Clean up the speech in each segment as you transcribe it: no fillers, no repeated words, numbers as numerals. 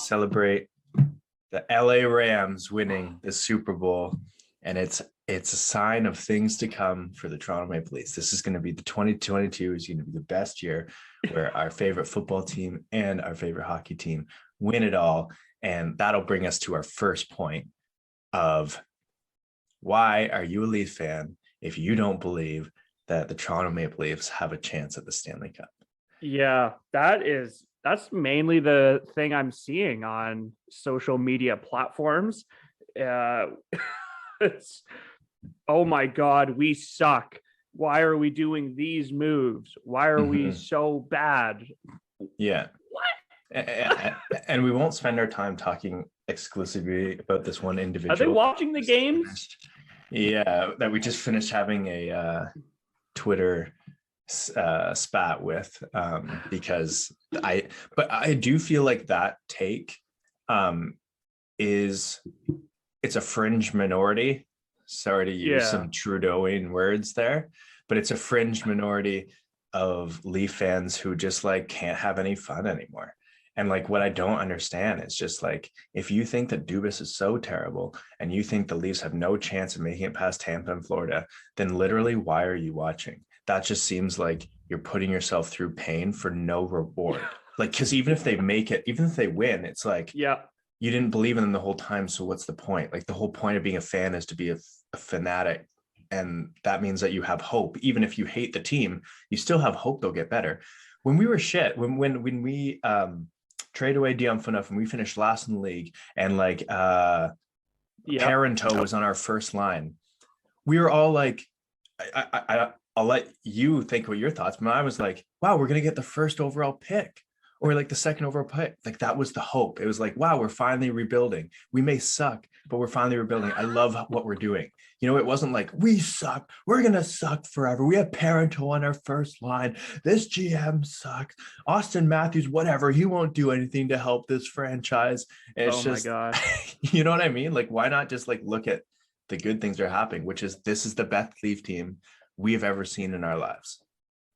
celebrate the LA Rams winning the Super Bowl, and it's a sign of things to come for the Toronto Maple Leafs. This is going to be the 2022 is going to be the best year where our favorite football team and our favorite hockey team win it all, and that'll bring us to our first point of why are you a Leafs fan if you don't believe that the Toronto Maple Leafs have a chance at the Stanley Cup? Yeah, that's mainly the thing I'm seeing on social media platforms. It's, oh my God, we suck. Why are we doing these moves? Why are we so bad? Yeah. What? And we won't spend our time talking exclusively about this one individual. Are they watching the games? Yeah, that we just finished having a Twitter spat with, because I do feel like that take it's a fringe minority. Sorry to use some Trudeauian words there, but it's a fringe minority of Leaf fans who just like can't have any fun anymore. And like, what I don't understand is just like, if you think that Dubas is so terrible and you think the Leafs have no chance of making it past Tampa and Florida, then literally, why are you watching? That just seems like you're putting yourself through pain for no reward. Like, because even if they make it, even if they win, it's like, you didn't believe in them the whole time. So what's the point? Like, the whole point of being a fan is to be a fanatic. And that means that you have hope. Even if you hate the team, you still have hope they'll get better. When we were shit, when we trade away Dion Phaneuf and we finished last in the league, and like Parento was on our first line, we were all like, I'll let you think what your thoughts, but I was like, wow, we're gonna get the first overall pick, or like the second overall pick. Like, that was the hope. It was like, wow, we're finally rebuilding. We may suck, but we're finally rebuilding. I love what we're doing. You know, it wasn't like, we suck, we're gonna suck forever. We have Parento on our first line. This GM sucks. Austin Matthews, whatever, he won't do anything to help this franchise. And it's just, my God. You know what I mean? Like, why not just like look at the good things that are happening, which is this is the best Leaf team we have ever seen in our lives.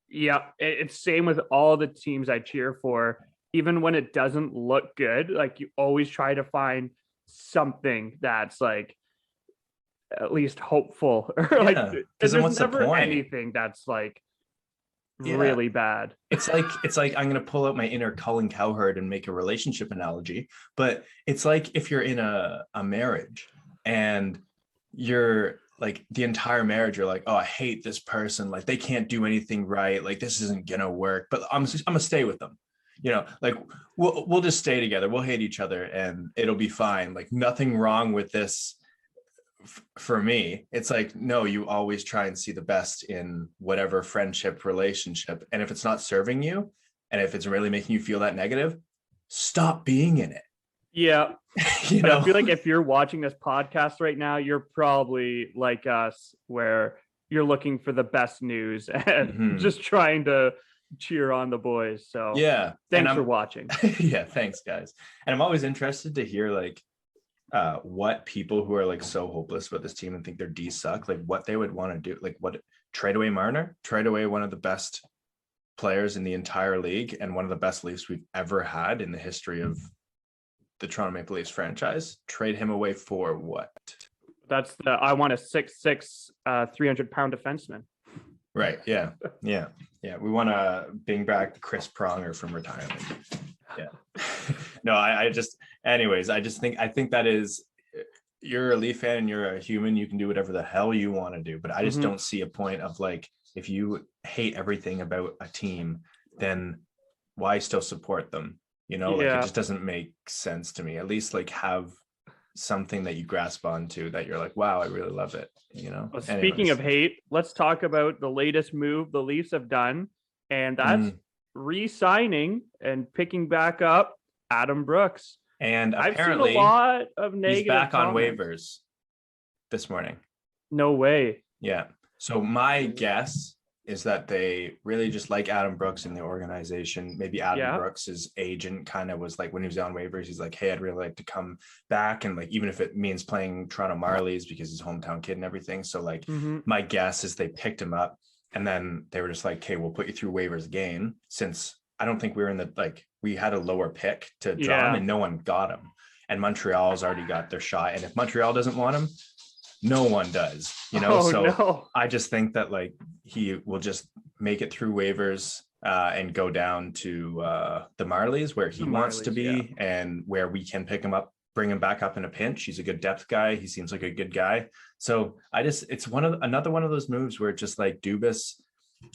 Yeah, it's same with all the teams I cheer for. Even when it doesn't look good, like, you always try to find something that's like at least hopeful, or like, because there's never anything that's like really bad. It's like I'm gonna pull out my inner Colin Cowherd and make a relationship analogy, but it's like if you're in a marriage and you're like, the entire marriage, you're like, oh, I hate this person, like they can't do anything right, like this isn't gonna work, but I'm gonna stay with them, you know, like we'll just stay together, we'll hate each other and it'll be fine, like nothing wrong with this. For me, it's like, no, you always try and see the best in whatever friendship, relationship, and if it's not serving you and if it's really making you feel that negative, stop being in it. Yeah. You know, I feel like if you're watching this podcast right now, you're probably like us, where you're looking for the best news and just trying to cheer on the boys. So thanks for watching. Yeah, thanks guys. And I'm always interested to hear like what people who are like so hopeless about this team and think their D suck, like what they would want to do. Like, what, trade away Marner, trade away one of the best players in the entire league and one of the best Leafs we've ever had in the history of the Toronto Maple Leafs franchise, trade him away for what? That's I want a 6'6", 300-pound defenseman. Right. Yeah. We want to bring back Chris Pronger from retirement. Yeah. No, I think that is, you're a Leaf fan and you're a human, you can do whatever the hell you want to do, but I just don't see a point of like, if you hate everything about a team, then why still support them? You know, like it just doesn't make sense to me. At least like have something that you grasp onto that you're like, wow, I really love it. You know. Well, speaking of hate, let's talk about the latest move the Leafs have done, and that's re-signing and picking back up Adam Brooks. And apparently, I've seen a lot of negative. He's back comments. On waivers this morning. No way. Yeah. So my guess is that they really just like Adam Brooks in the organization. Maybe Adam Brooks's agent kind of was like, when he was on waivers, he's like, hey, I'd really like to come back. And like, even if it means playing Toronto Marlies because he's a hometown kid and everything. So like my guess is they picked him up and then they were just like, okay, we'll put you through waivers again, since I don't think we were in the like we had a lower pick to draw him, and no one got him. And Montreal's already got their shot. And if Montreal doesn't want him, no one does, So I just think that like he will just make it through waivers and go down to the Marlies where he wants to be and where we can pick him up, bring him back up in a pinch. He's a good depth guy. He seems like a good guy. So it's another one of those moves where just like Dubas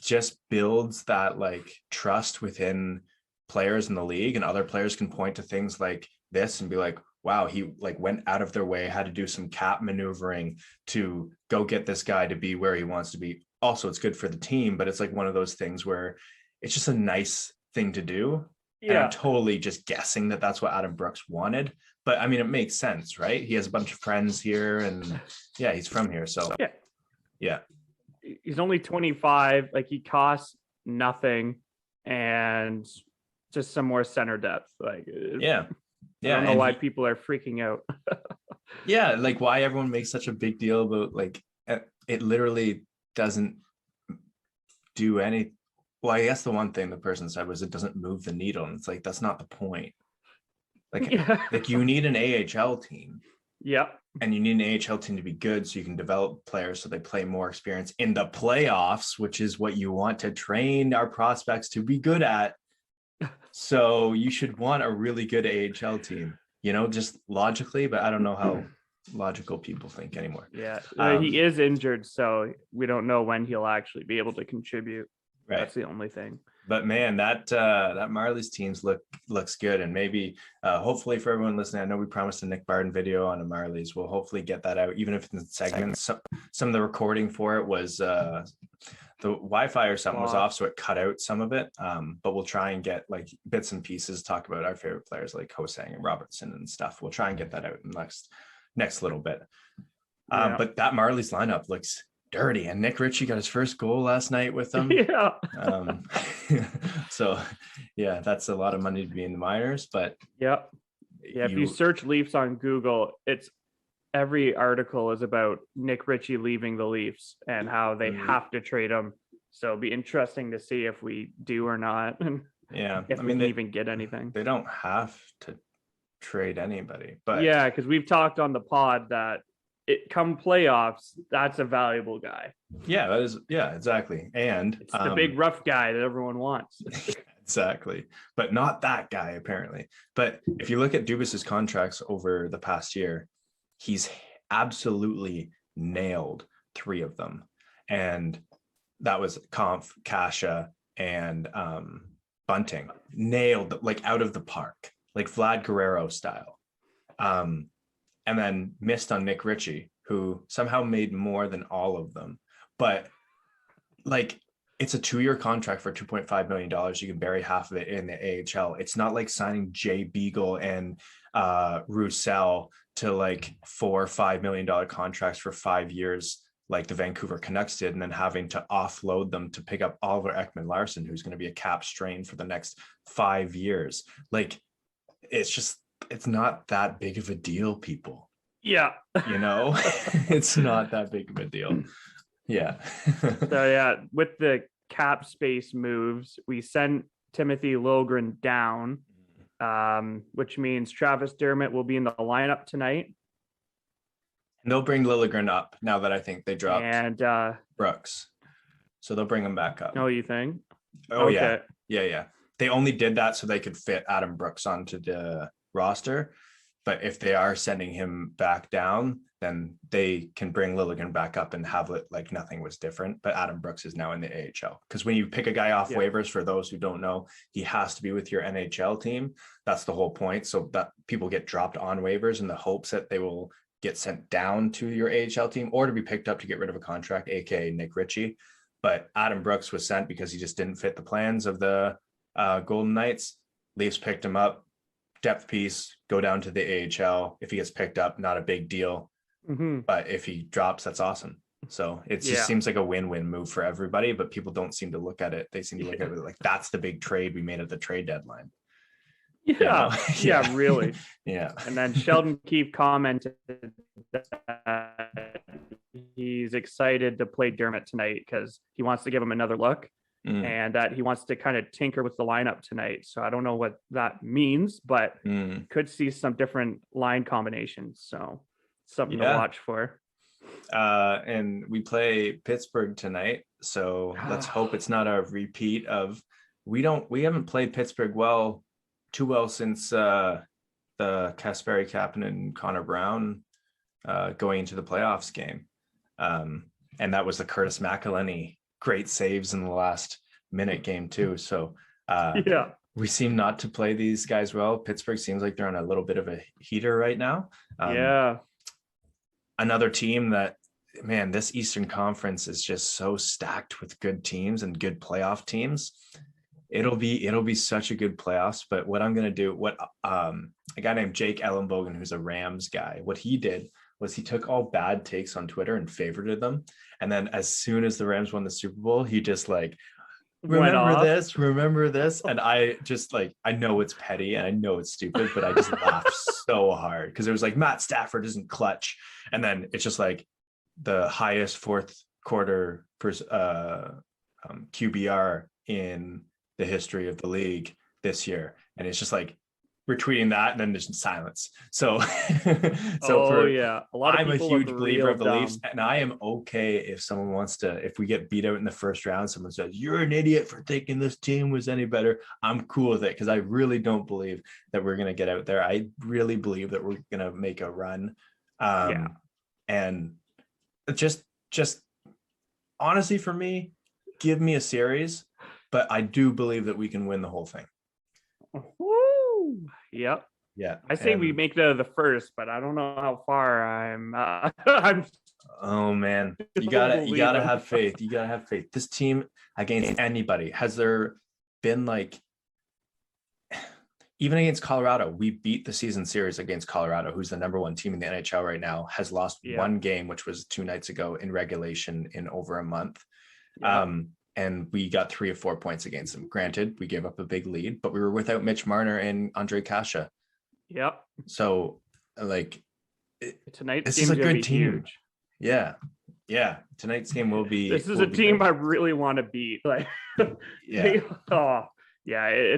just builds that like trust within players in the league, and other players can point to things like this and be like, wow, he like went out of their way, had to do some cap maneuvering to go get this guy to be where he wants to be. Also, it's good for the team, but it's like one of those things where it's just a nice thing to do. Yeah. And I'm totally just guessing that that's what Adam Brooks wanted. But I mean, it makes sense, right? He has a bunch of friends here and he's from here. So yeah. He's only 25. Like he costs nothing and just some more center depth. Like, I don't know why people are freaking out. Like why everyone makes such a big deal about like it literally doesn't do any. Well, I guess the one thing the person said was it doesn't move the needle, and it's like that's not the point. Like, like you need an AHL team. Yeah. And you need an AHL team to be good so you can develop players so they play more experience in the playoffs, which is what you want to train our prospects to be good at. So you should want a really good AHL team, just logically, but I don't know how logical people think anymore. Yeah. He is injured, so we don't know when he'll actually be able to contribute. Right. That's the only thing. But man, that Marlies teams looks good, and maybe hopefully for everyone listening, I know we promised a Nick Barden video on the Marlies. We'll hopefully get that out, even if it's in segments. Some of the recording for it was the Wi-Fi or something was off, so it cut out some of it. But we'll try and get like bits and pieces, talk about our favorite players like Hosang and Robertson and stuff. We'll try and get that out in the next little bit. But that Marlies lineup looks dirty, and Nick Ritchie got his first goal last night with them. So that's a lot of money to be in the minors, but if you search Leafs on Google, it's every article is about Nick Ritchie leaving the Leafs and how they have to trade him. So it'll be interesting to see if we do or not, and if we can even get anything. They don't have to trade anybody, but because we've talked on the pod that it come playoffs, that's a valuable guy. That is exactly. And it's the big rough guy that everyone wants. Exactly, but not that guy apparently. But if you look at Dubas's contracts over the past year, he's absolutely nailed 3 of them, and that was Kampf, Kasha, and Bunting. Nailed, like out of the park, like Vlad Guerrero style. And then missed on Nick Ritchie, who somehow made more than all of them. But like, it's a 2-year contract for $2.5 million. You can bury half of it in the AHL. It's not like signing Jay Beagle and Roussel to like $4 or $5 million contracts for 5 years, like the Vancouver Canucks did, and then having to offload them to pick up Oliver Ekman-Larsson, who's going to be a cap strain for the next 5 years. Like, it's not that big of a deal, people. It's not that big of a deal. So with the cap space moves, we sent Timothy Liljegren down, which means Travis Dermott will be in the lineup tonight. And they'll bring Liljegren up now that I think they dropped Brooks. So they'll bring him back up. Oh, you think? Oh, okay. Yeah. They only did that so they could fit Adam Brooks onto the roster, but if they are sending him back down, then they can bring Liljegren back up and have it like nothing was different. But Adam Brooks is now in the AHL, because when you pick a guy off waivers, for those who don't know, he has to be with your NHL team. That's the whole point, so that people get dropped on waivers in the hopes that they will get sent down to your AHL team or to be picked up to get rid of a contract, aka Nick Ritchie. But Adam Brooks was sent because he just didn't fit the plans of the Golden Knights. Leafs picked him up, depth piece, go down to the AHL. If he gets picked up, not a big deal. But if he drops, that's awesome. So it just seems like a win-win move for everybody, but people don't seem to look at it. They seem to look at it like that's the big trade we made at the trade deadline. Really. And then Sheldon Keefe commented that he's excited to play Dermott tonight because he wants to give him another look. and that he wants to kind of tinker with the lineup tonight. So I don't know what that means, but could see some different line combinations. So something to watch for. And we play Pittsburgh tonight, so let's hope it's not a repeat of we haven't played Pittsburgh too well since the Kasperi Kapanen and Connor Brown going into the playoffs game. And that was the Curtis McElhinney great saves in the last minute game too. So we seem not to play these guys well. Pittsburgh seems like they're on a little bit of a heater right now. Another team that, man, this Eastern Conference is just so stacked with good teams and good playoff teams. It'll be such a good playoffs. But what I'm going to do, a guy named Jake Ellenbogen, who's a Rams guy, what he did was he took all bad takes on Twitter and favorited them. And then as soon as the Rams won the Super Bowl, he just like, remember this. And I just like, I know it's petty and I know it's stupid, but I just laughed so hard because it was like Matt Stafford isn't clutch. And then it's just like the highest fourth quarter QBR in the history of the league this year. And it's just like, we're tweeting that and then there's silence. So I'm a huge believer of the Leafs, and I am okay if we get beat out in the first round, someone says you're an idiot for thinking this team was any better. I'm cool with it because I really don't believe that we're going to get out there. I really believe that we're going to make a run. And just honestly, for me, give me a series, but I do believe that we can win the whole thing. Yep. Yeah. I say we make the first, but I don't know how far I'm oh man. You gotta have faith. You gotta have faith. This team against anybody, has there been like, even against Colorado, we beat the season series against Colorado, who's the number one team in the NHL right now, has lost one game, which was 2 nights ago in regulation in over a month. And we got 3 or 4 points against them. Granted, we gave up a big lead, but we were without Mitch Marner and Andre Kasha. Yep. So, like, tonight's this is a good team. Huge. Yeah. Tonight's game will be. This is a team great. I really want to beat. Like, it's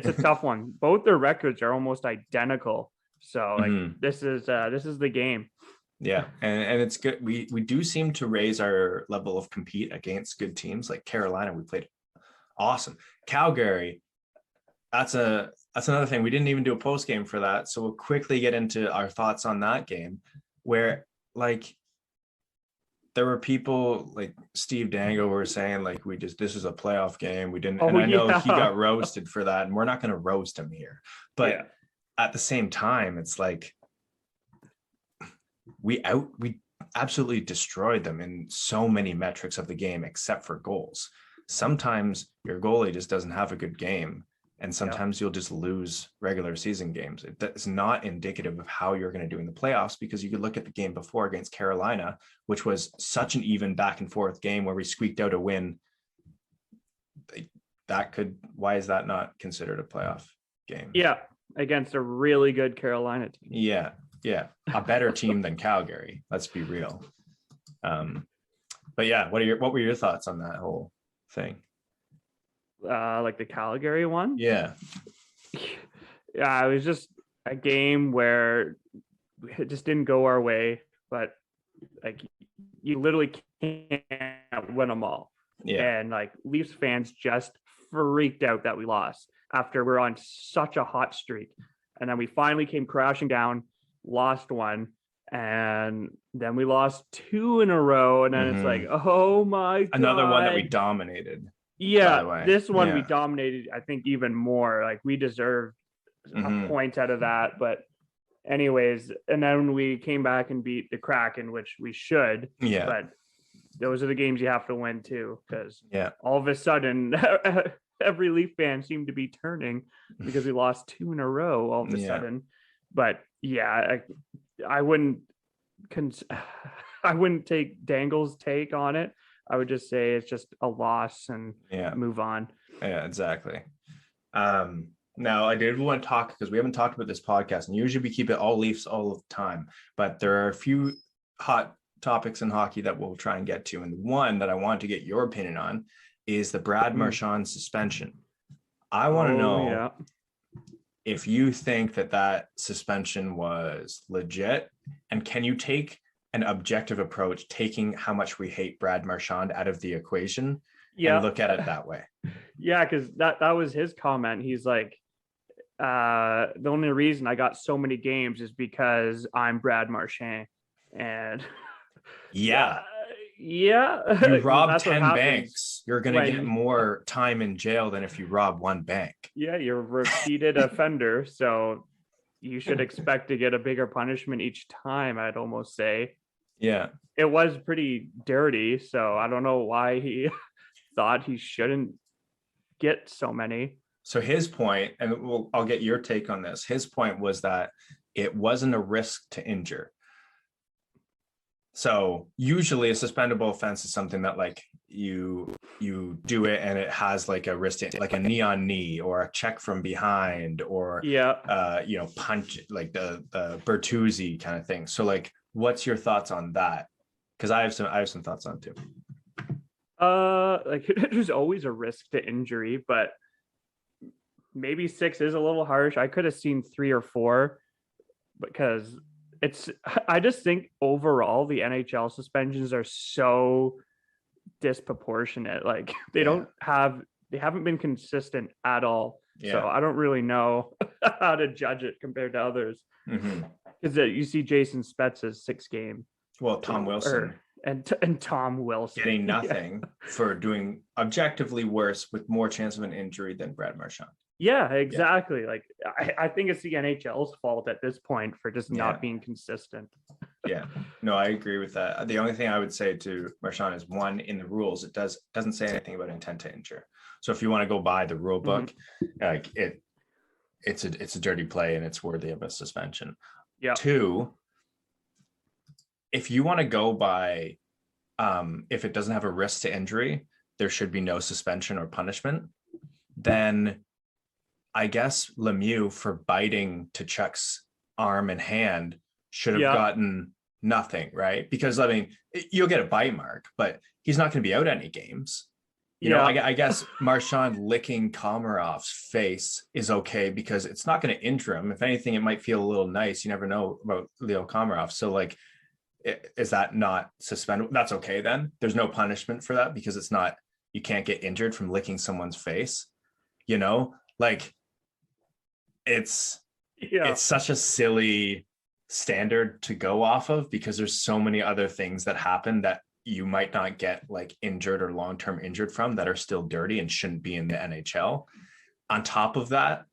a tough one. Both their records are almost identical. So, like, this is the game. Yeah, and it's good. We do seem to raise our level of compete against good teams like Carolina. We played awesome. Calgary, that's another thing. We didn't even do a post game for that, so we'll quickly get into our thoughts on that game. Where like there were people like Steve Dango who were saying like this is a playoff game. We didn't, and I know he got roasted for that, and we're not going to roast him here. But at the same time, it's like. We absolutely destroyed them in so many metrics of the game, except for goals. Sometimes your goalie just doesn't have a good game, and sometimes you'll just lose regular season games. It's not indicative of how you're going to do in the playoffs, because you could look at the game before against Carolina, which was such an even back and forth game where we squeaked out a win. Why is that not considered a playoff game? Yeah, against a really good Carolina team. Yeah, a better team than Calgary. Let's be real. But yeah, what were your thoughts on that whole thing? Like the Calgary one? Yeah, it was just a game where it just didn't go our way. But like, you literally can't win them all. Yeah, and like Leafs fans just freaked out that we lost after we're on such a hot streak, and then we finally came crashing down. Lost one, and then we lost 2 in a row, and then it's like, oh my god, another one that we dominated. This one we dominated, I think, even more. Like, we deserved a point out of that. But anyways, and then we came back and beat the Kraken, which we should. But those are the games you have to win too, because all of a sudden every Leaf fan seemed to be turning because we lost 2 in a row all of a sudden. But I wouldn't take Dangle's take on it. I would just say it's just a loss and move on. Yeah, exactly. Now I did want to talk, because we haven't talked about this podcast, and usually we keep it all Leafs all the time, but there are a few hot topics in hockey that we'll try and get to. And one that I wanted to get your opinion on is the Brad Marshawn suspension. I want to know if you think that suspension was legit, and can you take an objective approach, taking how much we hate Brad Marchand out of the equation and look at it that way? Yeah, because that was his comment. He's like, the only reason I got so many games is because I'm Brad Marchand. And you rob 10 banks, you're going to get more time in jail than if you rob one bank. Yeah, you're a repeated offender, so you should expect to get a bigger punishment each time, I'd almost say. Yeah. It was pretty dirty, so I don't know why he thought he shouldn't get so many. So his point, and I'll get your take on this, his point was that it wasn't a risk to injure. So usually a suspendable offense is something that like you do it and it has like a risk, like a knee on knee or a check from behind or punch, like the Bertuzzi kind of thing. So like, what's your thoughts on that? Because I have some thoughts on it too. Like there's always a risk to injury, but maybe 6 is a little harsh. I could have seen 3 or 4 because I just think overall the NHL suspensions are so disproportionate. Like they haven't been consistent at all. So I don't really know how to judge it compared to others. Because you see Jason Spezza's 6 game. Well, Tom Wilson and Tom Wilson getting nothing for doing objectively worse with more chance of an injury than Brad Marchand. Yeah, exactly. Like I think it's the NHL's fault at this point for just not being consistent. Yeah, no, I agree with that. The only thing I would say to Marshawn is, one, in the rules, it doesn't say anything about intent to injure. So if you want to go by the rule book, like it's a dirty play and it's worthy of a suspension. Yeah. 2, if you want to go by if it doesn't have a risk to injury, there should be no suspension or punishment. Then I guess Lemieux, for biting to Chuck's arm and hand, should have gotten nothing, right? Because I mean, you'll get a bite mark, but he's not going to be out any games. You know, I guess Marshawn licking Komarov's face is okay because it's not going to injure him. If anything, it might feel a little nice. You never know about Leo Komarov. So like, is that not suspendable? That's okay then. There's no punishment for that because it's not, you can't get injured from licking someone's face. You know, like it's such a silly standard to go off of because there's so many other things that happen that you might not get like injured or long-term injured from that are still dirty and shouldn't be in the NHL. On top of that,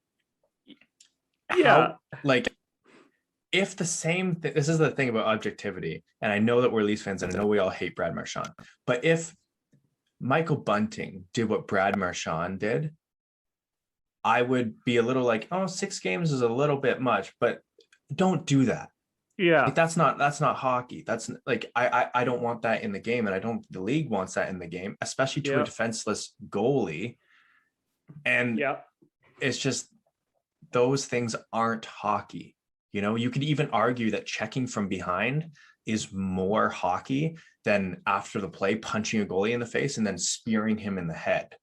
if the same thing, this is the thing about objectivity, and I know that we're Leafs fans and I know we all hate Brad Marchand, but if Michael Bunting did what Brad Marchand did, I would be a little like, 6 games is a little bit much, but don't do that. Yeah. Like, that's not hockey. That's like, I don't want that in the game. And I don't, the league wants that in the game, especially to a defenseless goalie. And it's just, those things aren't hockey. You know, you could even argue that checking from behind is more hockey than after the play, punching a goalie in the face and then spearing him in the head.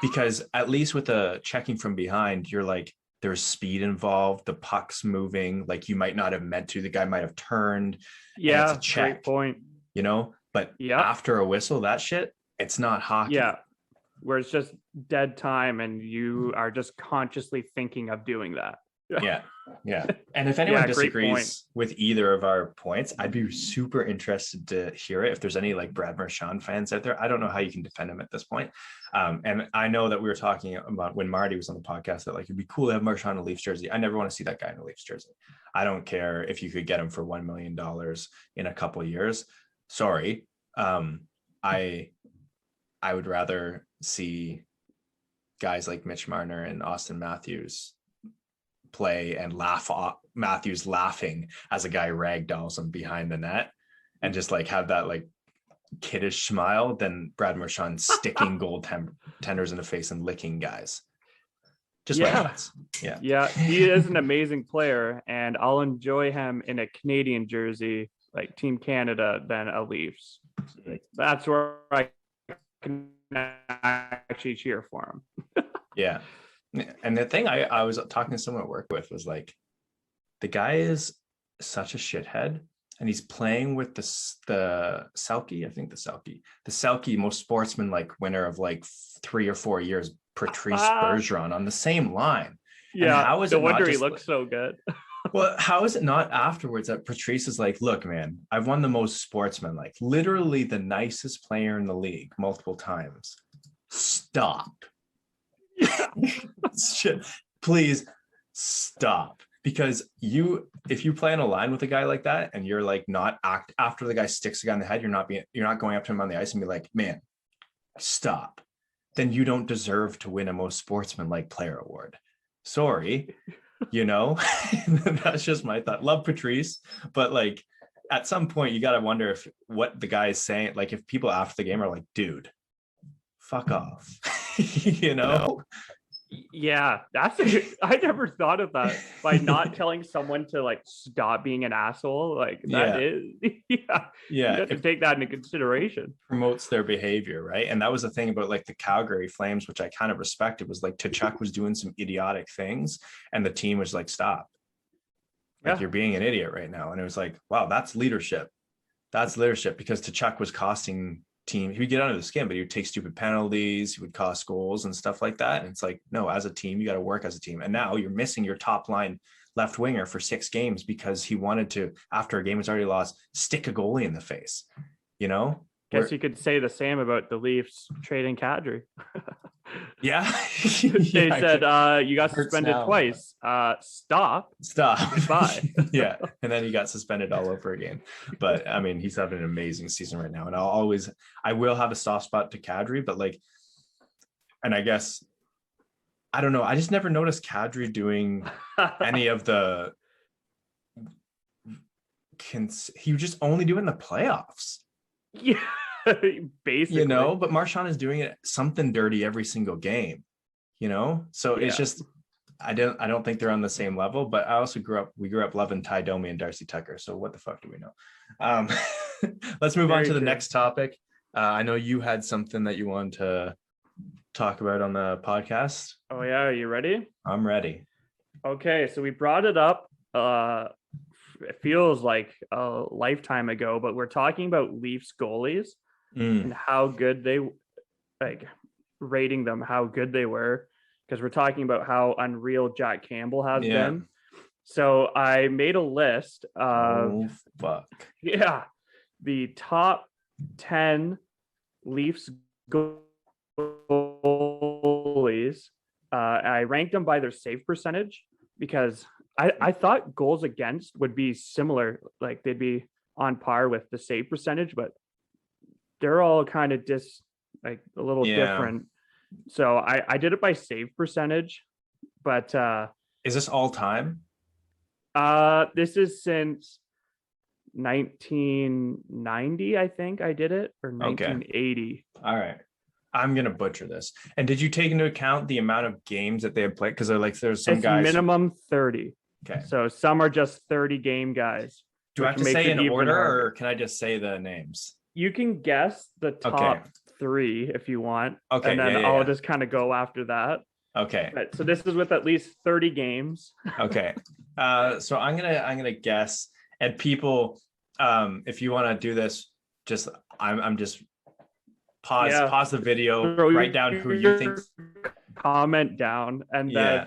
Because at least with the checking from behind, you're like, there's speed involved, the puck's moving, like you might not have meant to, the guy might have turned. Yeah, it's a check, great point. You know, but after a whistle, that shit, it's not hockey. Yeah, where it's just dead time and you are just consciously thinking of doing that. Yeah. And if anyone disagrees with either of our points, I'd be super interested to hear it. If there's any like Brad Marchand fans out there, I don't know how you can defend him at this point. And I know that we were talking about when Marty was on the podcast that like, it'd be cool to have Marshawn in a Leafs jersey. I never want to see that guy in a Leafs jersey. I don't care if you could get him for $1 million in a couple of years. Sorry. I would rather see guys like Mitch Marner and Austin Matthews play and laugh off Matthews laughing as a guy ragdolls him behind the net and just like have that like kiddish smile than Brad Marchand sticking goaltenders in the face and licking guys. Just my thoughts. Yeah, he is an amazing player and I'll enjoy him in a Canadian jersey like Team Canada than a Leafs. That's where I can actually cheer for him. Yeah. And the thing I was talking to someone at work with was like, the guy is such a shithead, and he's playing with the Selke, I think the Selke most sportsman-like winner of like 3 or 4 years, Patrice Bergeron, on the same line. Yeah, and how is no it wonder not he just, looks so good. well, how is it not afterwards that Patrice is like, look, man, I've won the most sportsman, like literally the nicest player in the league multiple times. Stop. Yeah. Shit. Please stop. Because if you play on a line with a guy like that and you're like not after the guy sticks the guy in the head, you're not going up to him on the ice and be like, man, stop. Then you don't deserve to win a most sportsmanlike player award. Sorry. That's just my thought. Love Patrice, but like at some point you got to wonder if what the guy is saying, like if people after the game are like, dude, fuck off. Yeah, I never thought of that, by not telling someone to like stop being an asshole. Like that is you have to take that into consideration. Promotes their behavior, right? And that was the thing about like the Calgary Flames, which I kind of respected, was like Tkachuk was doing some idiotic things and the team was like, stop. Like you're being an idiot right now. And it was like, wow, that's leadership. That's leadership, because Tkachuk was costing team. He would get under the skin, but he would take stupid penalties. He would cost goals and stuff like that. And it's like, no, as a team, you got to work as a team. And now you're missing your top line left winger for 6 games because he wanted to, after a game was already lost, stick a goalie in the face. Guess you could say the same about the Leafs trading Kadri. Yeah. They said you got suspended twice. Stop. Goodbye. Yeah. And then he got suspended all over again. But I mean, he's having an amazing season right now. And I will have a soft spot to Kadri, but like, and I guess, I don't know. I just never noticed Kadri doing any of the, he was just only doing the playoffs. Yeah, basically. But Marshawn is doing it something dirty every single game, so it's just, I don't think they're on the same level. But we grew up loving Ty Domi and Darcy Tucker, so what the fuck do we know? Let's move on to the next topic. I know you had something that you wanted to talk about on the podcast. Oh yeah, are you ready? I'm ready. Okay, so we brought it up it feels like a lifetime ago, but we're talking about Leafs goalies and how good they, like, rating them, how good they were, because we're talking about how unreal Jack Campbell has been. So I made a list of the top 10 Leafs goalies. I ranked them by their save percentage, because I thought goals against would be similar, like they'd be on par with the save percentage, but they're all kind of a little different. So I did it by save percentage, but is this all time? This is since 1990, I think I did it, or 1980. All right. I'm gonna butcher this. And did you take into account the amount of games that they have played? Because there's some guys minimum 30. Okay. So some are just 30 game guys. Do I have to say in order, or can I just say the names? You can guess the top 3 if you want. Okay. And then I'll just kind of go after that. Okay. But, so this is with at least 30 games. Okay. So I'm gonna guess, and people, if you want to do this, just I'm just pause the video, write down who you think, comment down, and then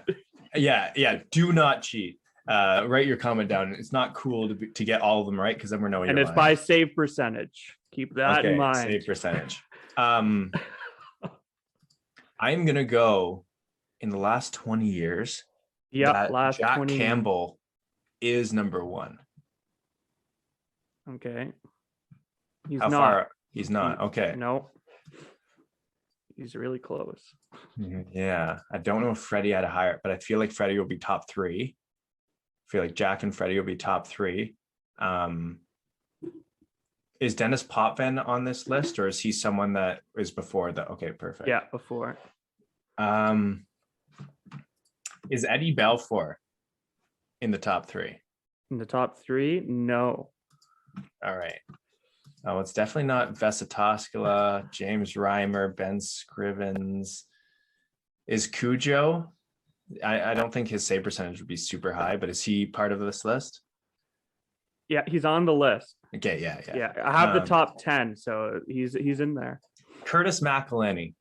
do not cheat. Write your comment down. It's not cool to get all of them right, because then we're knowing. And it's by save percentage. Keep that in mind. Save percentage. I'm gonna go in the last 20 years. Last Jack 20. Campbell is number 1. Okay. How far? He's not. Okay. No. He's really close. Yeah. I don't know if Freddie had a higher, but I feel like Freddie will be top 3. I feel like Jack and Freddie will be top 3. Is Dennis Potvin on this list, or is he someone that is before that? Okay, perfect. Yeah, before. Is Eddie Belfour in the top 3? In the top 3? No. All right. Oh, it's definitely not Vesa Toskala, James Reimer, Ben Scrivens. Is Cujo? I don't think his save percentage would be super high, but is he part of this list? Yeah, he's on the list. Okay, yeah. Yeah, I have the top 10, so he's in there. Curtis McElhinney.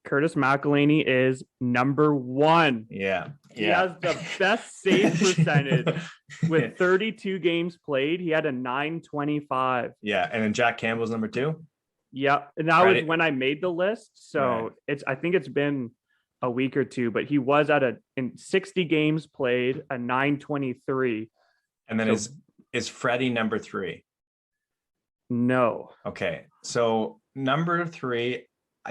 Curtis McElhinney is number 1. Yeah. He has the best save percentage with 32 games played. He had a 925. Yeah, and then Jack Campbell's number 2. Yep, and that was when I made the list. So I think it's been a week or two, but he was in 60 games played, a 923. And then is Freddie number 3? No. Okay, so number 3,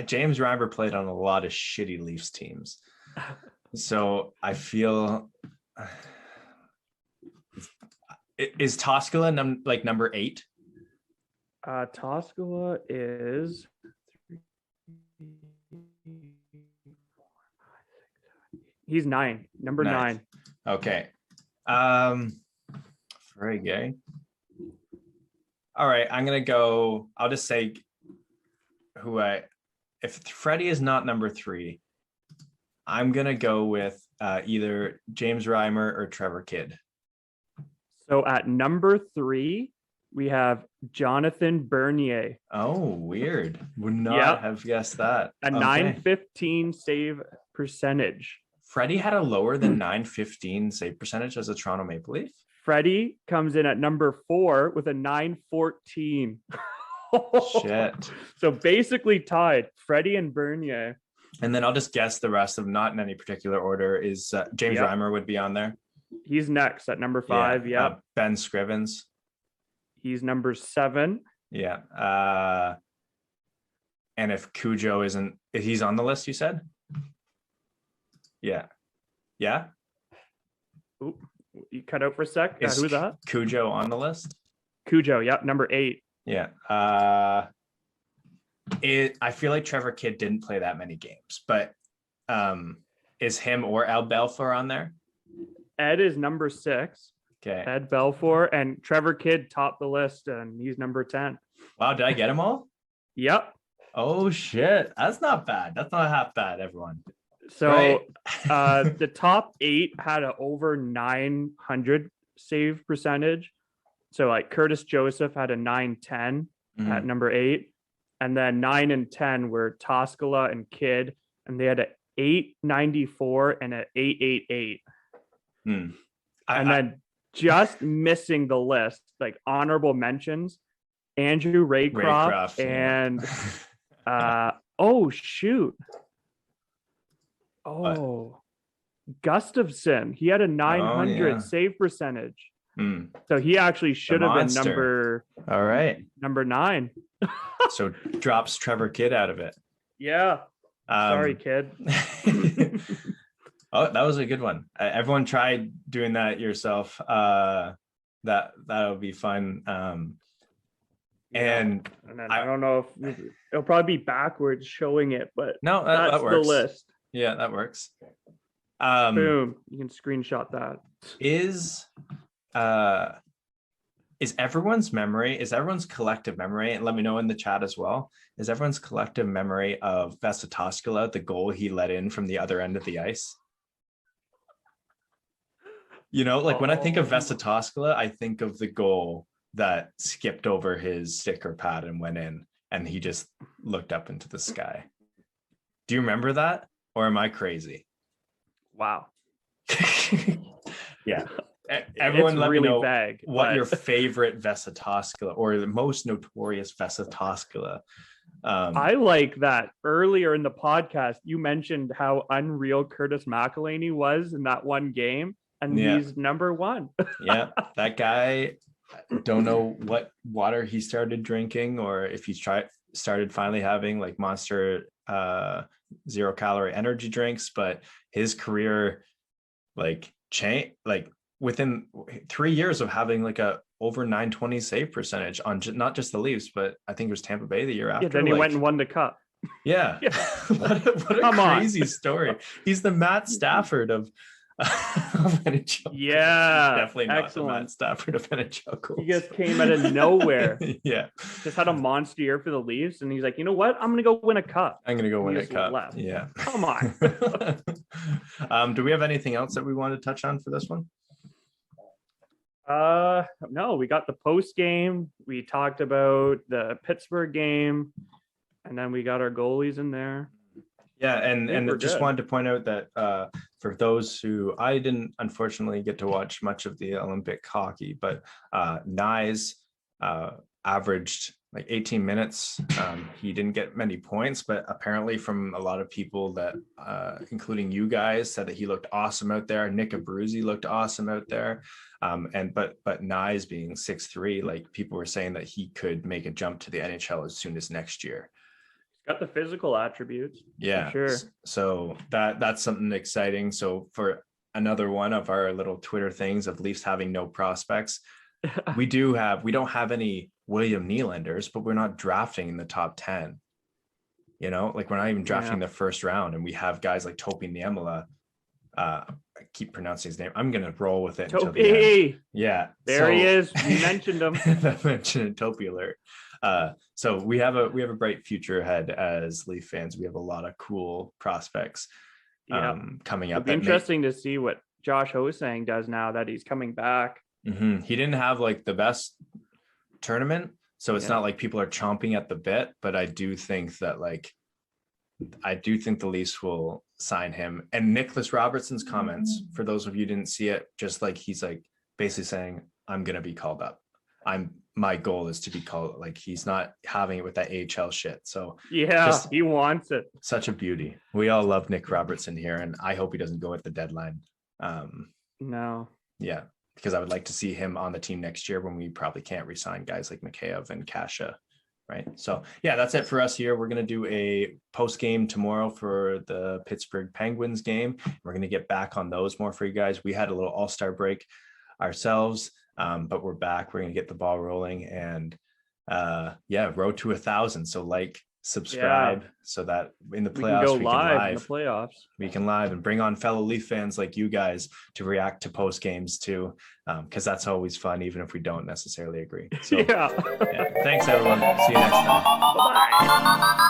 James Reimer played on a lot of shitty Leafs teams. So I feel is Toskala number 8? Toskala is 3, 4, 5, 6, 7. He's 9, number 9. Okay. Very gay. All right, I'm gonna go. I'll just say if Freddie is not number 3, I'm gonna go with either James Reimer or Trevor Kidd. So at number 3, we have Jonathan Bernier. Oh, weird. Would not have guessed that. A 915 save percentage. Freddie had a lower than 915 save percentage as a Toronto Maple Leaf. Freddie comes in at number 4 with a 914. Shit. So basically tied, Freddie and Bernier. And then I'll just guess the rest of, not in any particular order, is James Reimer would be on there. He's next at number 5. Yeah. Ben Scrivens. He's number 7. Yeah. And if Cujo isn't, he's on the list, you said? Yeah. Ooh, you cut out for a sec. Who's that? Cujo on the list? Cujo, number 8. Yeah. I feel like Trevor Kidd didn't play that many games, but is him or Al Belfour on there? Ed is number 6. Okay. Ed Belfour, and Trevor Kidd topped the list, and he's number 10. Wow, did I get them all? Yep. Oh shit, that's not bad. That's not half bad, everyone. So the top 8 had an over 900 save percentage. So like Curtis Joseph had a 910 at number 8. And then 9 and 10 were Toskala and Kidd, and they had an 894 and an 888. And then just missing the list, like honorable mentions, Andrew Raycroft and oh shoot. Oh, Gustafson. He had a 900 save percentage. So he actually should have been number 9. So drops Trevor Kidd out of it. Yeah. Sorry, Kidd. Oh, that was a good one. Everyone tried doing that yourself. That'll be fun. And then I don't know if it'll probably be backwards showing it, but no, that's that works. The list. Yeah, that works. Boom. You can screenshot that. Is everyone's collective memory, and let me know in the chat as well, is everyone's collective memory of Vesa Toskala, the goal he let in from the other end of the ice? You know, like when I think of Vesa Toskala, I think of the goal that skipped over his sticker pad and went in, and he just looked up into the sky. Do you remember that? Or am I crazy? Wow. Yeah. Everyone it's let really me know vague, what your favorite Vesa Toskala or the most notorious Vesa Toskala. I like that earlier in the podcast, you mentioned how unreal Curtis McElhinney was in that one game, and he's number 1. Yeah, that guy, don't know what water he started drinking or if he started finally having like Monster 0-calorie energy drinks, but his career changed within 3 years of having like a over 920 save percentage on not just the Leafs, but I think it was Tampa Bay the year after. Yeah, then he went and won the cup. Yeah. What a crazy story. He's the Matt Stafford of Yeah, definitely not excellent. the Matt Stafford of NHL goals. He just came out of nowhere. Yeah, just had a monster year for the Leafs, and he's like, you know what? I'm gonna go win a cup. I'm gonna go win a cup. Left. Yeah, come on. Do we have anything else that we want to touch on for this one? No, we got the post game. We talked about the Pittsburgh game, and then we got our goalies in there. Yeah, and I just wanted to point out that for those who, I didn't unfortunately get to watch much of the Olympic hockey, but Nyes averaged like 18 minutes. He didn't get many points, but apparently from a lot of people that, including you guys, said that he looked awesome out there. Nick Abruzzi looked awesome out there. But Nyes being 6'3", like people were saying that he could make a jump to the NHL as soon as next year. Got the physical attributes. Yeah, sure. So that's something exciting. So for another one of our little Twitter things of Leafs having no prospects, we don't have any William Nylanders, but we're not drafting in the top 10. You know, like we're not even drafting the first round, and we have guys like Topi Niemela. I keep pronouncing his name. I'm gonna roll with it. Topi. Yeah, there he is. We mentioned him. I mentioned Topi alert. So we have a bright future ahead as Leaf fans. We have a lot of cool prospects coming up. It'd be interesting to see what Josh Hosang does now that he's coming back. Mm-hmm. He didn't have like the best tournament, so it's not like people are chomping at the bit, but I do think the Leafs will sign him. And Nicholas Robertson's comments, for those of you who didn't see it, just like he's like basically saying, I'm gonna be called up. My goal is to be called. Like he's not having it with that AHL shit. So he wants it. Such a beauty. We all love Nick Robertson here, and I hope he doesn't go at the deadline. No. Yeah, because I would like to see him on the team next year when we probably can't re-sign guys like Mikheyev and Kasha. Right. So yeah, that's it for us here. We're going to do a post game tomorrow for the Pittsburgh Penguins game. We're going to get back on those more for you guys. We had a little all-star break ourselves. But we're back. We're going to get the ball rolling, and road to 1,000. So like, subscribe, so that in the playoffs we can live. In the playoffs we can live and bring on fellow Leaf fans like you guys to react to post games too, because that's always fun, even if we don't necessarily agree. So thanks everyone. See you next time. Bye-bye.